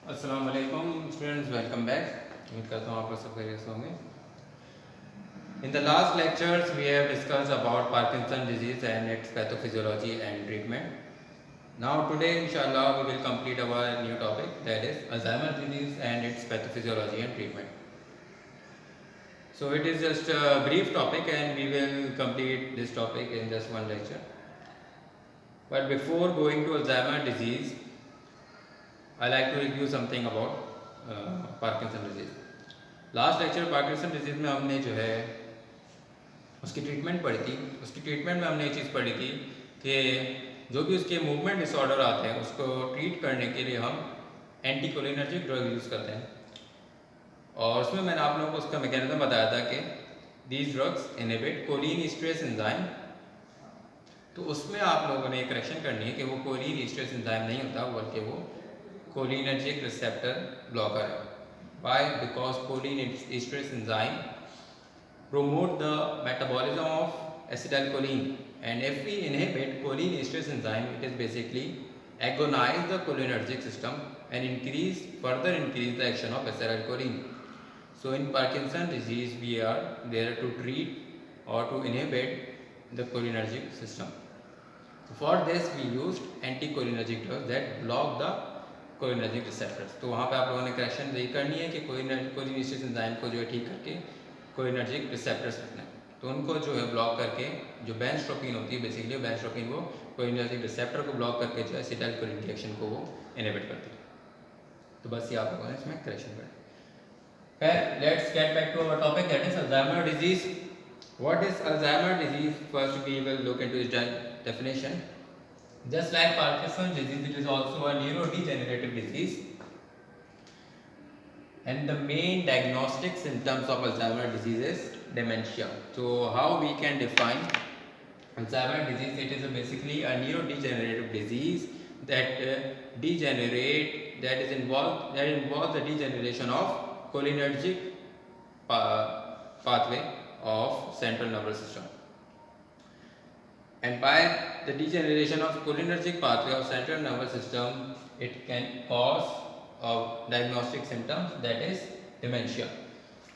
अस्सलाम वालेकुम students, welcome back. उम्मीद करता हूँ आप लोग सब खैरियत से होंगे। In the last lectures we have discussed about Parkinson disease and its pathophysiology and treatment. Now today inshallah we will complete our new topic, that is Alzheimer's disease and its pathophysiology and treatment. So it is just a brief topic and we will complete this topic in just one lecture. But before going to Alzheimer's disease, I like to review something about Parkinson disease. Last lecture Parkinson disease में हमने जो है उसकी treatment पढ़ी थी। उसकी treatment में हमने एक चीज़ पढ़ी थी कि जो भी उसके मूवमेंट डिसऑर्डर आते हैं उसको ट्रीट करने के लिए हम एंटीकोलिनर्जिक ड्रग यूज़ करते हैं। और उसमें मैंने आप लोगों को उसका मैकेनिज्म बताया था कि these drugs inhibit cholinesterase enzyme. तो उसमें आप लोगों ने एक करेक्शन करनी है कि वो कोलिन ईस्ट्रेस एंजाइम नहीं होता बल्कि वो कोलिनर्जिक रिसेप्टर ब्लॉकर है। Why? Because cholinesterase enzyme promote the metabolism of acetylcholine, and if we inhibit cholinesterase enzyme, it is basically agonize the cholinergic system and further increase the action of acetylcholine. So in Parkinson disease, we are there to treat or to inhibit the cholinergic system. So for this, we used anticholinergic drugs that block the cholinergic receptors. तो वहाँ पे आप लोगों ने correction यही करनी है कि कोलिनर्जिक एंजाइम को जो है ठीक करके कोलिनर्जिक रिसेप्टर्स रखना है। तो उनको जो है ब्लॉक करके जो बेंजोट्रोपिन होती है, बेसिकली बेंजोट्रोपिन वो कोलिनर्जिक रिसेप्टर को ब्लॉक करके जो है एसिटाइलकोलिन रिएक्शन को वो इनहिबिट करती है। तो बस ये आप लोगों ने इसमें करेक्शन करना है। Let's get back to our topic, that is Alzheimer disease. What is Alzheimer disease? First we will look into its definition. Just like Parkinson's disease, it is also a neurodegenerative disease, and the main diagnostic symptoms of Alzheimer's disease is dementia. So how we can define Alzheimer's disease? It is basically a neurodegenerative disease that involves the degeneration of cholinergic pathway of central nervous system. And by the degeneration of cholinergic pathway of central nervous system, it can cause diagnostic symptoms, that is dementia.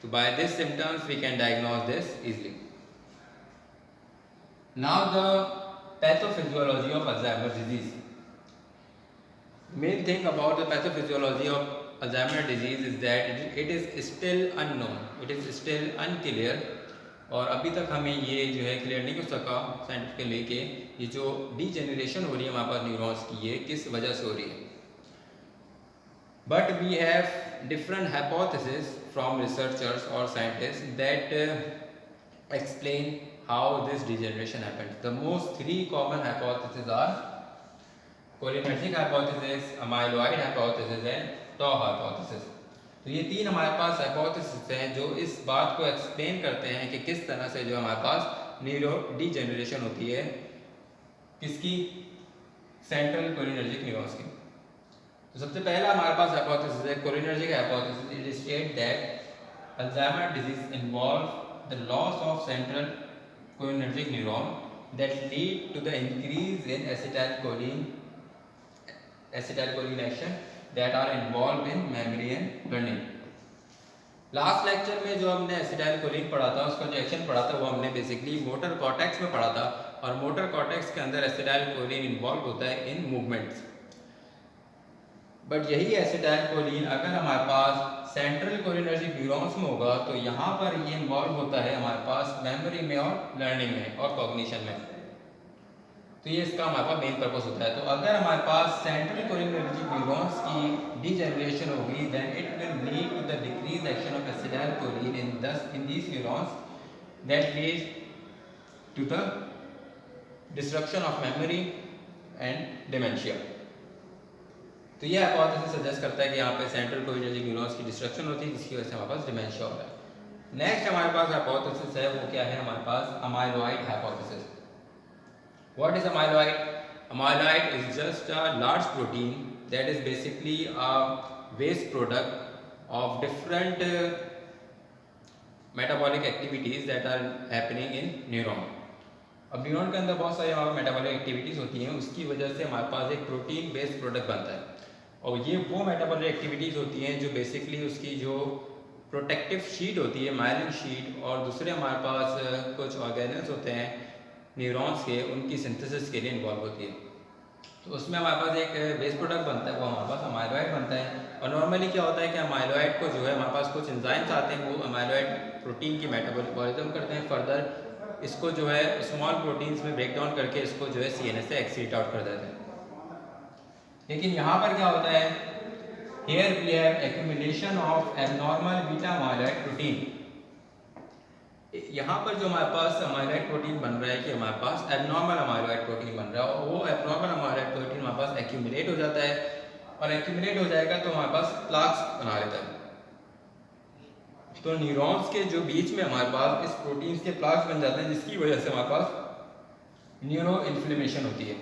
So by these symptoms we can diagnose this easily. Now the pathophysiology of Alzheimer's disease. Main thing about the pathophysiology of Alzheimer's disease is that it is still unknown, it is still unclear, और अभी तक हमें ये जो है clear नहीं हो सका साइंटिफिकली कि ये जो डीजेनरेशन हो रही है हमारे पास न्यूरॉन्स की, ये किस वजह से हो रही है। But we have different hypothesis from researchers और scientist that explain how this degeneration happens. The most 3 common hypothesis are cholinergic hypothesis, amyloid hypothesis and tau hypothesis. तो ये 3 हमारे पास हाइपोथेसिस हैं जो इस बात को एक्सप्लेन करते हैं कि किस तरह से जो हमारे पास न्यूरो डीजेनरेशन होती है, किसकी? सेंट्रल कोलिनर्जिक न्यूरॉन्स की. तो सबसे पहला हमारे पास हाइपोथेसिस है cholinergic hypothesis. It state that Alzheimer disease involve the loss of central cholinergic neuron that lead to the increase in acetylcholine action that are involved in memory and learning. Last lecture में जो हमने acetylcholine पढ़ा था, उसका जो action पढ़ा था वो हमने बेसिकली मोटर कॉर्टेक्स में पढ़ा था, और मोटर कॉर्टेक्स के अंदर एसिटाइलकोलिन इन्वॉल्व होता है इन मूवमेंट्स. बट यही एसिटाइलकोलिन अगर हमारे पास सेंट्रल कोलिनर्जिक न्यूरॉन्स में होगा तो यहाँ पर ये इन्वॉल्व होता है हमारे पास मेमोरी में और लर्निंग में और कॉग्निशन में. तो ये इसका हमारे पास मेन पर्पस होता है. तो अगर हमारे पास सेंट्रल कोलिनर्जिक न्यूरॉन्स की डीजेनरेशन होगी, then it will lead to the decrease action of acetylcholine in these neurons that leads to the destruction of memory and dementia. तो ये हाइपोथेसिस सजेस्ट करता है कि यहाँ पे सेंट्रल कोलिनर्जिक न्यूरॉन्स की डिस्ट्रक्शन होती है जिसकी वजह से हमारे पास डिमेंशिया होता है. नेक्स्ट हमारे पास हाइपोथेसिस है, वो क्या है हमारे पास? Amyloid hypothesis. What is amyloid? Amyloid is just a large protein that is basically a waste product of different metabolic activities that are happening in neuron. अब न्यूरॉन के अंदर बहुत सारी हमारे मेटाबॉलिक एक्टिविटीज़ होती हैं, उसकी वजह से हमारे पास एक प्रोटीन बेस्ड प्रोडक्ट बनता है. और ये वो मेटाबॉलिक एक्टिविटीज़ होती हैं जो बेसिकली उसकी जो प्रोटेक्टिव शीट होती है, माइलिन शीट, और दूसरे हमारे पास कुछ ऑर्गेनल्स होते हैं न्यूरॉन्स के, उनकी सिंथेसिस के लिए इन्वॉल्व होती है। तो उसमें हमारे पास एक बेस प्रोडक्ट बनता है, वो हमारे पास अमाइलॉइड बनता है। और नॉर्मली क्या होता है कि अमाइलॉइड को जो है हमारे पास कुछ एंजाइम्स आते हैं, वो अमाइलॉइड प्रोटीन की मेटाबॉलिज्म करते हैं, फर्दर इसको जो है स्मॉल प्रोटीन्स में ब्रेक डाउन करके इसको जो है CNS से एक्सीट आउट कर देते हैं। लेकिन यहाँ पर क्या होता है, here we have accumulation of abnormal beta amyloid protein. यहाँ पर जो हमारे पास अमाइलॉइड प्रोटीन बन रहा है कि हमारे पास एबनॉर्मल अमाइलॉइड प्रोटीन बन रहा है, और वो एबनॉर्मल अमाइलॉइड प्रोटीन हमारे पास एक्यूमुलेट हो जाता है, और एक्यूमुलेट हो जाएगा तो हमारे पास प्लाक्स बना लेता है। तो न्यूरॉन्स के जो बीच में हमारे पास इस प्रोटीन के प्लाक्स बन जाते हैं, जिसकी वजह से हमारे पास न्यूरो इन्फ्लेमेशन होती है।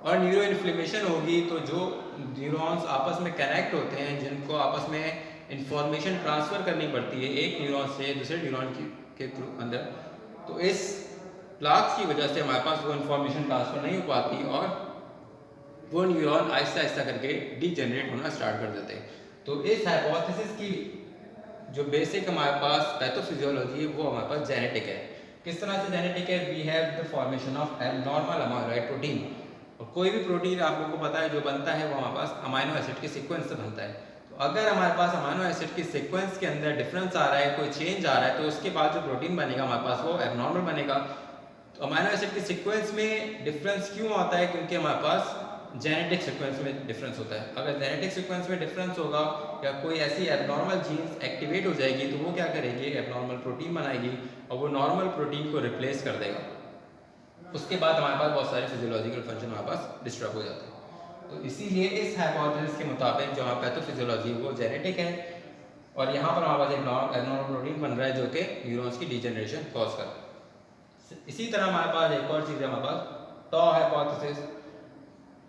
और न्यूरो इन्फ्लेमेशन होगी तो जो न्यूरॉन्स आपस में कनेक्ट होते हैं, जिनको आपस में इंफॉर्मेशन ट्रांसफ़र करनी पड़ती है एक न्यूरॉन से दूसरे न्यूरॉन के थ्रू अंदर, तो इस प्लाक्स की वजह से हमारे पास वो इंफॉर्मेशन ट्रांसफ़र नहीं हो पाती, और वो न्यूरॉन आहिस्ता आहिस्ता करके डीजनरेट होना स्टार्ट कर देते हैं। तो इस हाइपोथेसिस की जो बेसिक हमारे पास पैथोफिजियोलॉजी है वो हमारे पास जेनेटिक है। किस तरह से जेनेटिक है, we have the formation of abnormal amyloid protein. और कोई भी प्रोटीन आप लोगों को पता है जो बनता है वो हमारे पास अमाइनो एसिड के सीक्वेंस से बनता है। तो अगर हमारे पास अमाइनो एसिड की सीक्वेंस के अंदर डिफरेंस आ रहा है, कोई चेंज आ रहा है, तो उसके बाद जो प्रोटीन बनेगा हमारे पास वो एबनॉर्मल बनेगा। तो अमाइनो एसिड की सीक्वेंस में डिफरेंस क्यों आता है, क्योंकि हमारे पास जेनेटिक सीक्वेंस में डिफरेंस होता है। अगर जेनेटिक सीक्वेंस में डिफरेंस होगा या कोई ऐसी एबनॉर्मल जीन्स एक्टिवेट हो जाएगी तो वो क्या करेगी, एबनॉर्मल प्रोटीन बनाएगी, और वो नॉर्मल प्रोटीन को रिप्लेस कर देगा। उसके बाद हमारे पास बहुत सारे फिजियोलॉजिकल फंक्शन हमारे पास डिस्टर्ब हो जाते हैं। तो इसीलिए इस हाइपोथेसिस के मुताबिक जो हमारा पैथोफिजियोलॉजी वो जेनेटिक है, और यहाँ पर हमारे पास एक एबनॉर्मल प्रोटीन बन रहा है जो कि न्यूरॉन्स की डीजनरेशन कॉज कर रहा है। इसी तरह हमारे पास एक और चीज़ है, हमारे पास टॉ हाइपोथेसिस।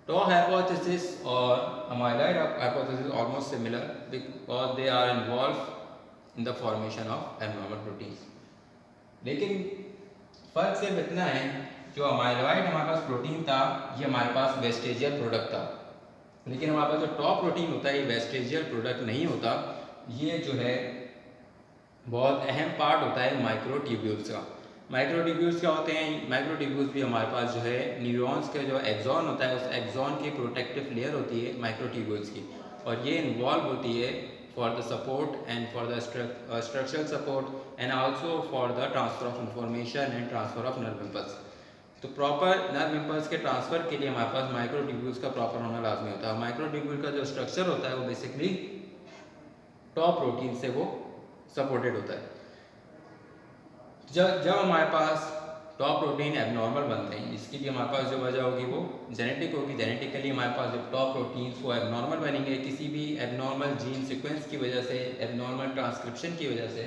टॉ हाइपोथेसिस और amyloid hypothesis almost similar because they are involve in the formation of abnormal proteins. लेकिन फ़र्क सिर्फ इतना है, जो अमाइलॉइड हमारे पास प्रोटीन था ये हमारे पास वेस्टेजियल प्रोडक्ट था, लेकिन हमारे पास जो टॉप प्रोटीन होता है ये वेस्टेजियल प्रोडक्ट नहीं होता, ये जो है बहुत अहम पार्ट होता है माइक्रोट्यूब्यूल्स का। माइक्रोट्यूब्यूल्स क्या होते हैं, माइक्रोट्यूब्यूल्स भी हमारे पास जो है न्यूरॉन्स का जो एक्सॉन होता है उस एक्सॉन की प्रोटेक्टिव लेयर होती है माइक्रोट्यूब्यूल्स की, और ये इन्वॉल्व होती है for the support and for the structural support and also for the transfer of information and transfer of nerve impulse। तो प्रॉपर नर्व इम्पल्स के ट्रांसफ़र के लिए हमारे पास माइक्रोट्यूब्यूल्स का प्रॉपर होना लाजमी होता है। माइक्रोट्यूब्यूल का जो स्ट्रक्चर होता है वो बेसिकली टॉप प्रोटीन से वो सपोर्टेड होता है। जब हमारे पास टॉप प्रोटीन एबनॉर्मल बनते हैं, इसके लिए हमारे पास जो वजह होगी वो जेनेटिक होगी। जेनेटिकली हमारे पास जो टॉप प्रोटीन्स वो एबनॉर्मल बनेंगे किसी भी एबनॉर्मल जीन सीक्वेंस की वजह से, एबनॉर्मल ट्रांसक्रिप्शन की वजह से।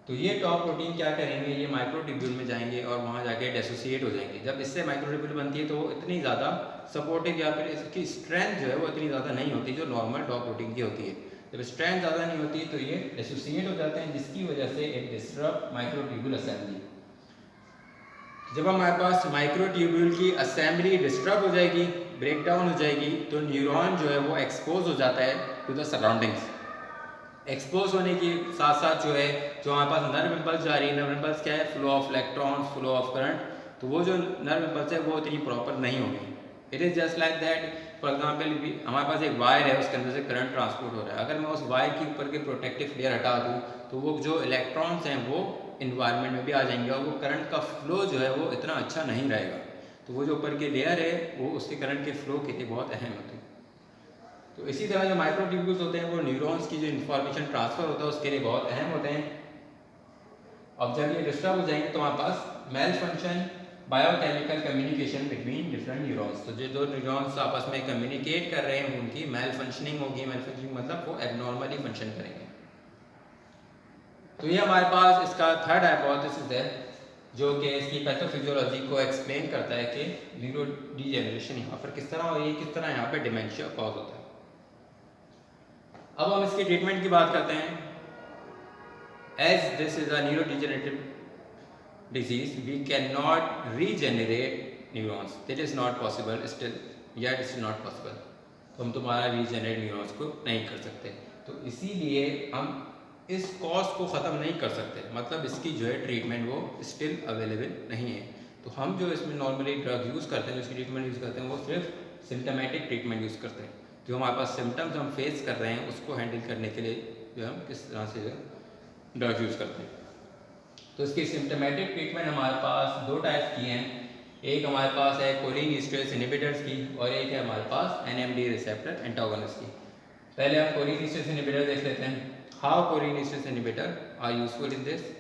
तो ये टॉप प्रोटीन क्या करेंगे, ये माइक्रोट्यूब्यूल में जाएंगे और वहाँ जाके डिसोसिएट हो जाएंगे। जब इससे माइक्रोट्यूब्यूल बनती है तो वो इतनी ज़्यादा सपोर्टिव या फिर इसकी स्ट्रेंथ जो है वो इतनी ज़्यादा नहीं होती जो नॉर्मल टॉप प्रोटीन की होती है। जब स्ट्रेंथ ज़्यादा नहीं होती तो ये डिसोसिएट हो जाते हैं, जिसकी वजह से इट डिस्टर्ब माइक्रोट्यूब्यूल असेंबली। जब हमारे पास माइक्रोट्यूब्यूल की असेंबली डिस्टर्ब हो जाएगी, ब्रेक डाउन हो जाएगी, तो न्यूरॉन जो है वो एक्सपोज हो जाता है टू द सराउंडिंग्स। एक्सपोज होने के साथ साथ जो है जो हमारे पास नर्व इम्पल्स जा रही है, नर्व इम्पल्स क्या है, flow of electrons, flow of current, तो वो जो नर्व इम्पल्स है वो इतनी प्रॉपर नहीं होगी। It is just like that, for example हमारे पास एक वायर है, उसके अंदर से करंट ट्रांसपोर्ट हो रहा है। अगर मैं उस वायर के ऊपर के प्रोटेक्टिव लेयर हटा दूँ तो वो जो इलेक्ट्रॉन्स हैं वो इन्वायरमेंट में भी आ जाएंगे और वो करंट का फ्लो जो है वो इतना अच्छा नहीं रहेगा। तो वो जो ऊपर की लेयर है वो उसके करंट के फ्लो के लिए बहुत अहम होती है। तो इसी तरह जो माइक्रोट्यूब्यूल्स होते हैं वो न्यूरॉन्स की जो इन्फॉर्मेशन ट्रांसफ़र होता है उसके लिए बहुत अहम होते हैं। अब जब ये डिस्टर्ब हो जाएंगे तो हमारे पास malfunction, biochemical communication between different neurons, तो जो दो न्यूरॉन्स आपस में कम्युनिकेट कर रहे हैं उनकी मेल फंक्शनिंग होगी। मेल फंक्शनिंग मतलब वो एबनॉर्मली फंक्शन करेंगे। तो ये हमारे पास इसका थर्ड हाइपोथेसिस है जो कि इसकी पैथोफिजियोलॉजी को एक्सप्लेन करता है कि न्यूरो डीजेनरेशन यहाँ पर किस तरह हो रही है, किस तरह यहाँ पे डिमेंशिया कॉज होता है। अब हम इसकी ट्रीटमेंट की बात करते हैं। As this is a neurodegenerative disease we can not regenerate neurons, that is not possible, still yet it's not possible. तो हम तुम्हारा रीजनरेट न्यूरॉन्स को नहीं कर सकते। तो इसीलिए हम इस कॉज को ख़त्म नहीं कर सकते, मतलब इसकी जो है ट्रीटमेंट वो स्टिल अवेलेबल नहीं है। तो हम जो इसमें नॉर्मली ड्रग यूज़ करते हैं, जो इसकी ट्रीटमेंट यूज़ करते हैं, वो सिर्फ सिम्टमेटिक ट्रीटमेंट यूज़ करते हैं। जो हमारे पास सिम्टम्स हम फेस कर रहे हैं उसको हैंडल करने के लिए जो हम किस तरह से ड्रग यूज़ करते हैं। तो इसकी सिम्टमेटिक ट्रीटमेंट हमारे पास दो टाइप की हैं। एक हमारे पास है कोलिन ईस्टरेज इनहिबिटर्स की, और एक है हमारे पास NMDA रिसेप्टर एंटागोनिस्ट की। पहले हम कोलिन ईस्टरेज इनहिबिटर देख लेते हैं। How cholinesterase inhibitor are useful in this?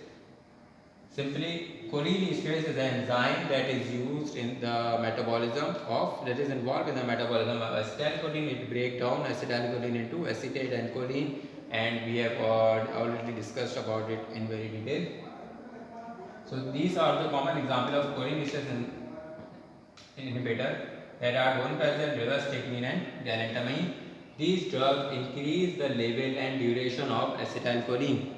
Simply, choline esterase is an enzyme that is used in the metabolism of, that is involved in the metabolism of acetylcholine. It breaks down acetylcholine into acetate and choline, and we have already discussed about it in very detail. So these are the common example of choline esterase inhibitor that are donepezil, rivastigmine and galantamine. These drugs increase the level and duration of acetylcholine.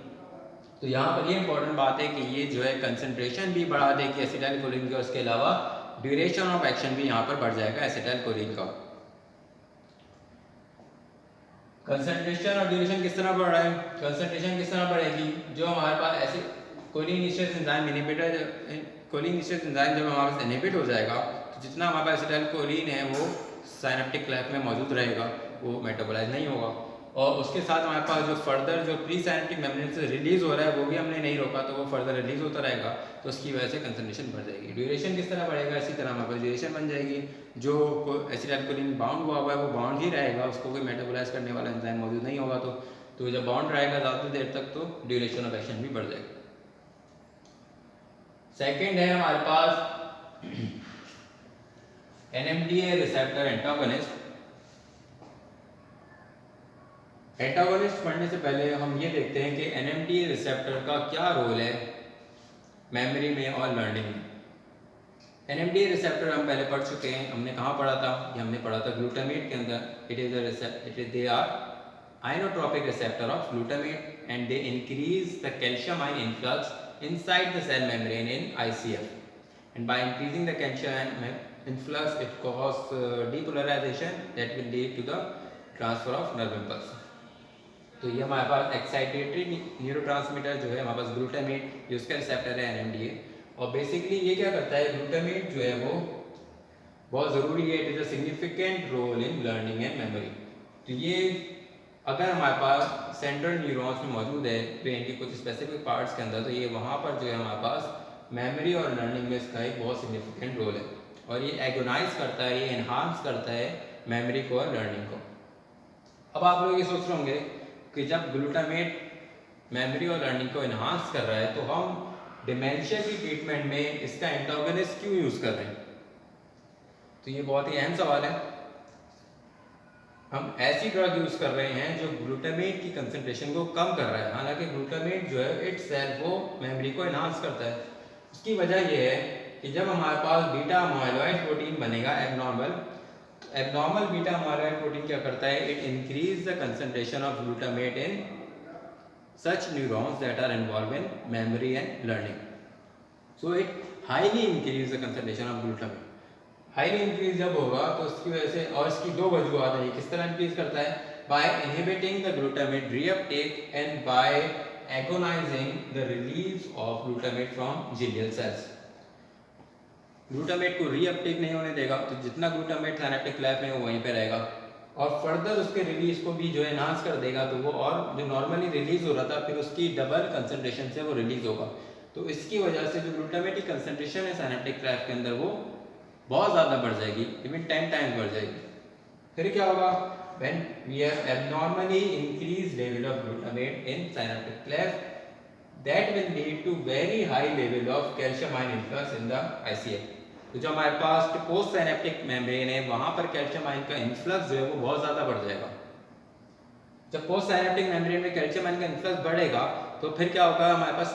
तो यहाँ पर ये important बात है कि ये जो है कंसंट्रेशन भी बढ़ा देगी एसिटाइलकोलिन की, और उसके अलावा ड्यूरेशन ऑफ एक्शन भी यहाँ पर बढ़ जाएगा एसिटाइलकोलिन का। कंसंट्रेशन और ड्यूरेशन किस तरह बढ़ रहा है? कंसंट्रेशन किस तरह बढ़ेगी? जो हमारे पास ऐसे cholinesterase enzyme inhibitor, cholinesterase enzyme जब हमारे पास इनहिबिट हो जाएगा तो जितना हमारे पास एसिटाइलकोलिन है वो साइनेप्टिक क्लेफ में मौजूद रहेगा, वो मेटाबोलाइज नहीं होगा। और उसके साथ हमारे पास जो फर्दर जो प्री साइनेप्टिक मेम्ब्रेन से रिलीज हो रहा है वो भी हमने नहीं रोका, तो वो फर्दर रिलीज होता रहेगा, तो उसकी वजह से कंसंट्रेशन बढ़ जाएगी। ड्यूरेशन किस तरह बढ़ेगा? इसी तरह हमारे पास ड्यूरेशन बन जाएगी। जो एसिटाइलकोलिन बाउंड हुआ है वो बाउंड ही रहेगा, उसको कोई मेटाबोलाइज करने वाला एंजाइम मौजूद नहीं होगा, तो जब बाउंड रहेगा ज़्यादा देर तक तो ड्यूरेशन ऑफ एक्शन भी बढ़ जाएगा। सेकेंड है हमारे पास NMDA रिसेप्टर एंटागोनिस्ट। एंटागोनिस्ट पढ़ने से पहले हम ये देखते हैं कि NMDA रिसेप्टर का क्या रोल है मेमोरी में और लर्निंग में। NMDA रिसेप्टर हम पहले पढ़ चुके हैं, हमने कहाँ पढ़ा था? ये हमने पढ़ा था ग्लूटामेट के अंदर। They are inotropic receptor of glutamate and they increase the calcium ion influx inside the cell membrane in ICF, and by increasing the calcium ion influx it causes depolarization that will lead to the transfer of nerve impulse. तो ये हमारे पास excitatory neurotransmitter जो है हमारे पास glutamate, जो उसका receptor है NMDA, और बेसिकली ये क्या करता है? ग्लूटामेट जो है वो बहुत ज़रूरी है, it is a significant role in learning and memory. तो ये अगर हमारे पास सेंट्रल न्यूरॉन्स में मौजूद है ब्रेन के कुछ स्पेसिफिक पार्ट्स के अंदर, तो ये वहाँ पर जो है हमारे पास मेमोरी और लर्निंग में इसका एक बहुत सिग्निफिकेंट रोल है, और ये एगोनाइज करता है, ये एनहांस करता है मेमोरी को और लर्निंग को। अब आप लोग ये सोच रहे होंगे कि जब ग्लूटामेट मेमोरी और लर्निंग को एनहांस कर रहा है तो हम डिमेंशिया की ट्रीटमेंट में इसका एंटागोनिस्ट क्यों यूज़ कर रहे हैं? तो ये बहुत ही अहम सवाल है। हम ऐसी ड्रग यूज़ कर रहे हैं जो ग्लूटामेट की कंसंट्रेशन को कम कर रहा है, हालांकि ग्लूटामेट जो है इटसेल्फ वो मेमोरी को एनहांस करता है। उसकी वजह यह है कि जब हमारे पास बीटा अमाइलॉइड प्रोटीन बनेगा एबनॉर्मल बीटा अमाइलॉइड प्रोटीन क्या करता है? It increase the concentration of glutamate in such neurons that are involve in memory and learning, so it highly increase the concentration of glutamate. Highly increase जब होगा तो उसकी वजह से, और इसकी दो वजूहत है, किस तरह इंक्रीज करता है? By inhibiting the glutamate reuptake and by agonising the release of glutamate from glial cells. Glutamate को रीअपटेक नहीं होने देगा, तो जितना ग्लूटामेट साइनेप्टिक क्लेफ में वो वहीं पे रहेगा, और फर्दर उसके रिलीज को भी जो है एनहांस कर देगा, तो वो और जो नॉर्मली रिलीज हो रहा था फिर उसकी डबल कंसंट्रेशन से वो रिलीज होगा। तो इसकी वजह से जो ग्लूटामेट की कंसंट्रेशन है साइनेप्टिक क्लेफ के अंदर वो बहुत ज़्यादा बढ़ जाएगी, इवन 10 टाइम्स बढ़ जाएगी। फिर क्या होगा? when we have abnormally increased level of glutamate in synaptic cleft, that will lead to very high level of calcium ion influx in the ICF। तो जो हमारे पास पोस्ट साइनेप्टिक मेम्ब्रेन है वहाँ पर कैल्शियम आयन का इन्फ्लक्स जो है वो बहुत ज़्यादा बढ़ जाएगा। जब पोस्ट साइनेप्टिक मेम्ब्रेन में कैल्शियम आयन का इन्फ्लक्स बढ़ेगा तो फिर क्या होगा? हमारे पास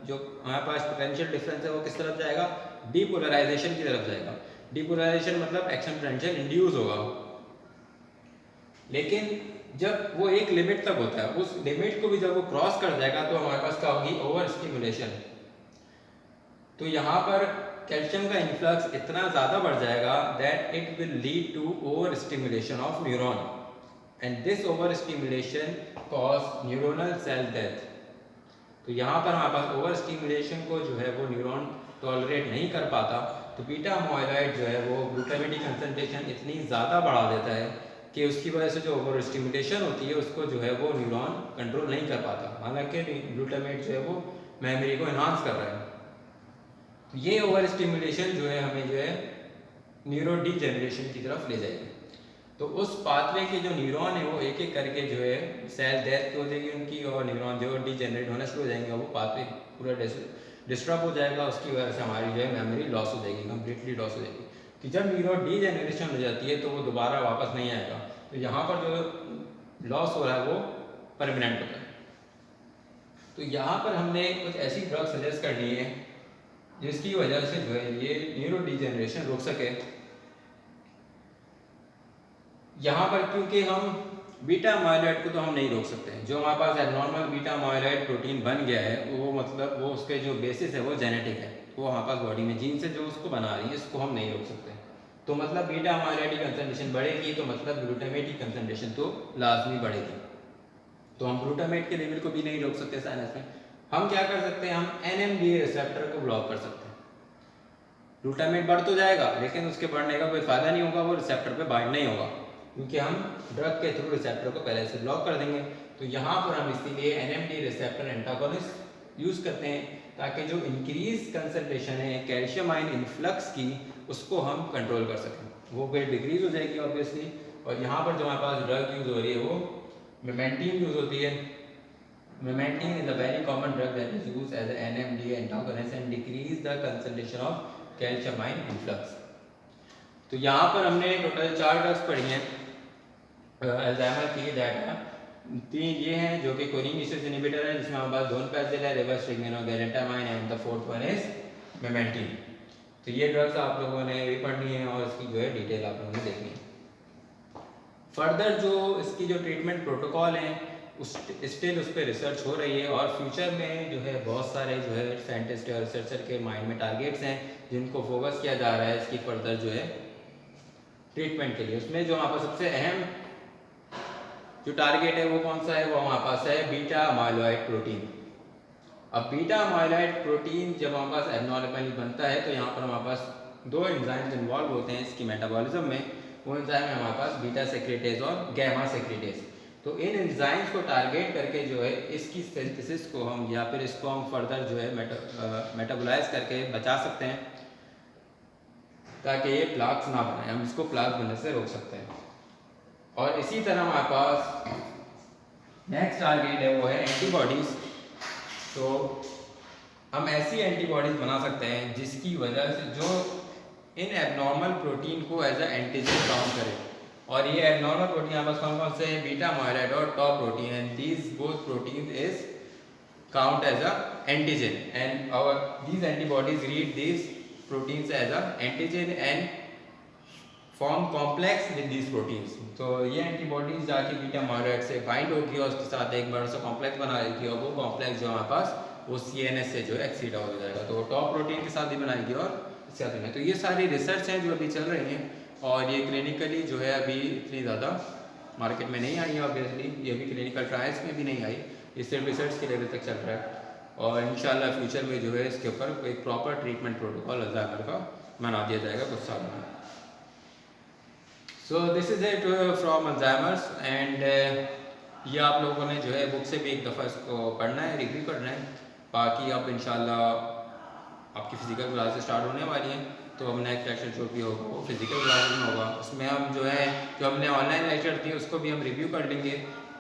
जो हमारे पास पोटेंशियल डिफरेंस है वो किस तरफ जाएगा? डीपोलराइजेशन की तरफ जाएगा। डीपोलराइजेशन मतलब एक्शन पोटेंशियल इंड्यूस होगा, लेकिन जब वो एक लिमिट तक होता है, उस लिमिट को भी जब वो क्रॉस कर जाएगा तो हमारे पास क्या होगी? Over stimulation. तो यहाँ पर कैल्शियम का इन्फ्लक्स इतना ज़्यादा बढ़ जाएगा that it will lead to over stimulation of neuron and this over stimulation cause neuronal cell death. तो यहाँ पर हमारे पास ओवर स्टिमुलेशन को जो है वो न्यूरॉन टॉलरेट नहीं कर पाता, तो बीटा अमाइलॉइड जो है वो ग्लूटामेट की कंसंट्रेशन इतनी ज़्यादा बढ़ा देता है कि उसकी वजह से जो ओवर स्टिमुलेशन होती है उसको जो है वो न्यूरॉन कंट्रोल नहीं कर पाता। हालांकि ग्लूटामेट जो है वो मेमोरी को इन्हांस कर रहा है। तो ये ओवर स्टिमुलेशन जो है हमें जो है न्यूरो डीजेनरेशन की तरफ ले जाएगी। तो उस पाथवे के जो न्यूरॉन है वो एक एक करके जो है सेल डेथ हो जाएगी उनकी, और न्यूरॉन जो डीजेनरेट होना शुरू हो जाएंगे, वो पाथवे पूरा डिस्टर्ब हो जाएगा। उसकी वजह से हमारी जो है मेमोरी लॉस हो जाएगी, कम्प्लीटली लॉस हो जाएगी। कि जब न्यूरो डीजेनरेशन हो जाती है तो वो दोबारा वापस नहीं आएगा। तो यहाँ पर जो लॉस हो रहा है वो परमानेंट होता है। तो यहाँ पर हमने कुछ ऐसी ड्रग सजेस्ट करनी है जिसकी वजह से जो है ये न्यूरो डीजेनरेशन रोक सके। यहाँ पर क्योंकि हम बीटा अमाइलॉइड को तो हम नहीं रोक सकते, जो हमारे पास एबनॉर्मल बीटा अमाइलॉइड प्रोटीन बन गया है वो मतलब वो उसके जो बेसिस है वो जेनेटिक है, वो हमारे पास बॉडी में जीन से जो उसको बना रही है, इसको हम नहीं रोक सकते। तो मतलब बीटा अमाइलॉइड की कंसंट्रेशन बढ़ेगी तो मतलब ग्लूटामेट की कंसंट्रेशन तो लाजमी बढ़ेगी। तो हम ग्लूटामेट के लेवल को भी नहीं रोक सकते साइनस में। हम क्या कर सकते हैं, हम NMDA रिसेप्टर को ब्लॉक कर सकते हैं। ग्लूटामेट बढ़ तो जाएगा लेकिन उसके बढ़ने का कोई फायदा नहीं होगा, वो रिसेप्टर पे बाइंड नहीं होगा, क्योंकि हम ड्रग के थ्रू रिसेप्टर को पहले से ब्लॉक कर देंगे। तो यहाँ पर हम इसीलिए NMDA रिसेप्टर एंटागोनिस्ट यूज़ करते हैं ताकि जो इंक्रीज कंसंट्रेशन है कैल्शियम आयन इन्फ्लक्स की उसको हम कंट्रोल कर सकें। वो फिर डिक्रीज हो जाएगी ऑब्वियसली। और यहाँ पर जो हमारे पास ड्रग यूज़ हो रही है वो मेमेंटीन यूज़ होती है। Memantine is a very common drug that is used as a NMDA antagonist and decrease the concentration of calcium ion influx. तो यहाँ पर हमने टोटल 4 ड्रग्स पढ़ी हैं अल्जाइमर की, दैट 3 ये हैं जो कि कोलिन ईस्टेज इनहिबिटर है जिसमें हमारे पास डोनपेजिल है, रिवर्स galantamine and the fourth one is memantine. तो ये ड्रग्स आप लोगों ने भी पढ़नी है और इसकी जो है डिटेल आप लोगों ने देखनी है। फर्दर जो इसकी जो ट्रीटमेंट प्रोटोकॉल हैं स्टिल उस पर रिसर्च हो रही है और फ्यूचर में जो है बहुत सारे जो है साइंटिस्ट और रिसर्चर के माइंड में टारगेट्स हैं जिनको फोकस किया जा रहा है इसकी फर्दर जो है ट्रीटमेंट के लिए। उसमें जो हमारे पास सबसे अहम जो टारगेट है वो कौन सा है, वो हमारे पास है बीटा अमाइलॉइड प्रोटीन। अब बीटा अमाइलॉइड प्रोटीन जब हमारे पास एबनॉर्मली बनता है तो यहाँ पर हमारे पास 2 एंजाइम्स इन्वॉल्व होते हैं इसकी मेटाबॉलिज्म में। वो एंजाइम है हमारे पास बीटा सेक्रेटेज और गैमा सेक्रेटेज। तो इन एंजाइम्स को टारगेट करके जो है इसकी सिंथेसिस को हम या फिर इसको हम फर्दर जो है मेटाबोलाइज करके बचा सकते हैं ताकि ये प्लाक्स ना बने, हम इसको प्लाक बनने से रोक सकते हैं। और इसी तरह हमारे पास नेक्स्ट टारगेट है वो है एंटीबॉडीज़। तो हम ऐसी एंटीबॉडीज़ बना सकते हैं जिसकी वजह से जो इन एबनॉर्मल प्रोटीन को एज अ एंटीजन काउंट करे। और ये एबनॉर्मल प्रोटीन हमारे पास कौन कौन से हैं, बीटा अमाइलॉइड और tau protein, and these both protein is count as a antigen and our these antibodies read these proteins as a antigen and form complex with these proteins. तो ये antibodies जाके beta amyloid से bind होगी और उसके साथ एक बड़ा सा कॉम्प्लेक्स बना देगी और वो कॉम्प्लेक्स जो हमारे पास वो CNS से जो है एक्सीड आउट हो जाएगा। तो टॉप प्रोटीन के साथ भी बनाएगी और इसके साथ में। तो ये सारी रिसर्च हैं जो अभी चल रही हैं और ये क्लिनिकली जो है अभी इतनी ज़्यादा मार्केट में नहीं आई है ऑब्वियसली, ये अभी क्लिनिकल ट्रायल्स में भी नहीं आई, ये सिर्फ रिसर्च के लेवल तक चल रहा है। और इंशाल्लाह फ्यूचर में जो है इसके ऊपर एक प्रॉपर ट्रीटमेंट प्रोटोकॉल अल्जाइमर का बना दिया जाएगा कुछ सालों में। So this is it from Alzheimer's and ये आप लोगों ने जो है बुक से भी एक दफ़ा इसको पढ़ना है, रिव्यू करना है। बाकी अब इंशाल्लाह आपकी फ़िज़िकल क्लासेस स्टार्ट होने वाली हैं तो अब नेक्स्ट लेक्चर जो भी होगा वो फिजिकल क्लासेस में होगा। उसमें हम जो है जो हमने ऑनलाइन लेक्चर दिए उसको भी हम रिव्यू कर लेंगे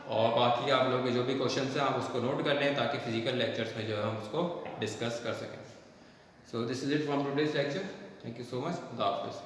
और बाकी आप लोग के जो भी क्वेश्चन हैं आप उसको नोट कर लें ताकि फिजिकल लेक्चर्स में जो है हम उसको डिस्कस कर सकें। So this is it from today's lecture. Thank you so much. खुदा हाफिज़।